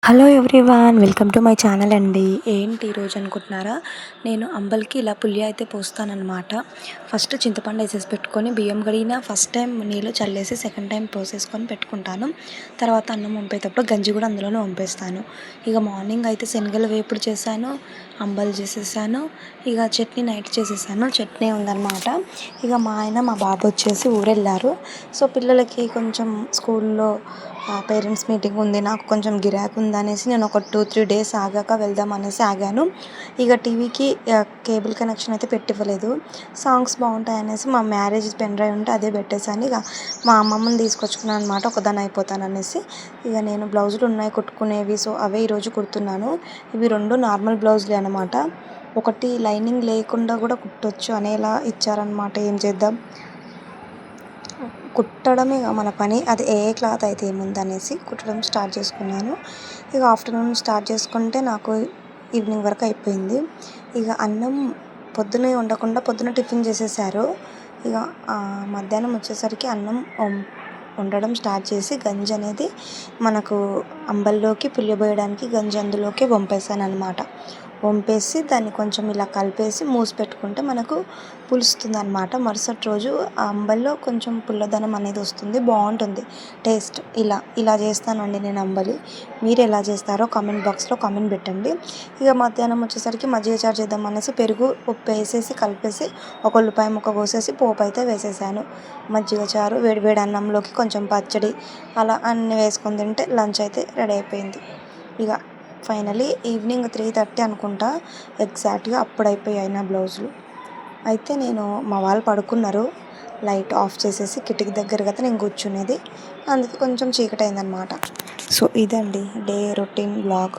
Hello everyone, welcome to my channel అండి. ఏంటి ఈరోజు అనుకుంటున్నారా? నేను అంబలికి ఇలా పులియ అయితే పోస్తానన్నమాట. ఫస్ట్ చింతపండు వేసేసి పెట్టుకొని బియ్యం కడిగిన ఫస్ట్ టైం నీళ్ళు చల్లేసి సెకండ్ టైం పోసేసుకొని పెట్టుకుంటాను. తర్వాత అన్నం వంపేటప్పుడు గంజి కూడా అందులోనే వంపేస్తాను. ఇక మార్నింగ్ అయితే శనగలు వేపుడు చేశాను, అంబలి చేసేసాను. ఇక చట్నీ నైట్ చేసేసాను, చట్నీ ఉందన్నమాట. ఇక మా ఆయన మా బాబు వచ్చేసి ఊరెళ్ళారు. సో పిల్లలకి కొంచెం స్కూల్లో పేరెంట్స్ మీటింగ్ ఉంది, నాకు కొంచెం గిరాకు ఉందనేసి నేను ఒక 2-3 డేస్ ఆగాక వెళ్దాం అనేసి ఆగాను. ఇక టీవీకి కేబుల్ కనెక్షన్ అయితే పెట్టివ్వలేదు. సాంగ్స్ బాగుంటాయి అనేసి మా మ్యారేజ్ పెన్ డ్రైవ్ ఉంటే అదే పెట్టేశాను. ఇక మా అమ్మమ్మని తీసుకొచ్చుకున్నాను అనమాట, ఒకదాన్ని అయిపోతాను అనేసి. ఇక నేను బ్లౌజులు ఉన్నాయి కుట్టుకునేవి, సో అవే ఈరోజు కుడుతున్నాను. ఇవి 2 నార్మల్ బ్లౌజులే అనమాట. ఒకటి లైనింగ్ లేకుండా కూడా కుట్టొచ్చు అనేలా ఇచ్చారనమాట. ఏం చేద్దాం, కుట్టడమే మన పని, అది ఏ క్లాత్ అయితే ఏముందనేసి కుట్టడం స్టార్ట్ చేసుకున్నాను. ఇక ఆఫ్టర్నూన్ స్టార్ట్ చేసుకుంటే నాకు ఈవినింగ్ వరకు అయిపోయింది. ఇక అన్నం పొద్దునే వండకుండా పొద్దున టిఫిన్ చేసేసారు. ఇక మధ్యాహ్నం వచ్చేసరికి అన్నం వండడం స్టార్ట్ చేసి గంజి అనేది మనకు అంబల్లోకి పులియబోయడానికి గంజి అందులోకి వంపేసాను అనమాట. వంపేసి దాన్ని కొంచెం ఇలా కలిపేసి మూసి పెట్టుకుంటే మనకు పులుస్తుంది అనమాట. మరుసటి రోజు ఆ అంబల్లో కొంచెం పుల్లదనం అనేది వస్తుంది, బాగుంటుంది టేస్ట్. ఇలా చేస్తానండి నేను అంబలి. మీరు ఎలా చేస్తారో కామెంట్ బాక్స్లో కామెంట్ పెట్టండి. ఇక మధ్యాహ్నం వచ్చేసరికి మజ్జిగ చారు చేద్దాం అనేసి పెరుగు ఉప్పు వేసేసి కలిపేసి ఒక ఉల్లిపాయ ముక్క కోసేసి పోపు అయితే వేసేసాను. మజ్జిగ చారు వేడి వేడి అన్నంలోకి కొంచెం పచ్చడి అలా అన్నీ వేసుకొని తింటే లంచ్ అయితే రెడీ అయిపోయింది. ఇక ఫైనలీ ఈవినింగ్ 3:30 అనుకుంటా ఎగ్జాక్ట్గా అప్పుడు అయిపోయాయి నా బ్లౌజులు. అయితే నేను మా వాళ్ళు పడుకున్నారు, లైట్ ఆఫ్ చేసేసి కిటికీ దగ్గర కదా నేను కూర్చునేది, అందుకే కొంచెం చీకటి అయిందనమాట. సో ఇదండి డే రొటీన్ బ్లాగ్.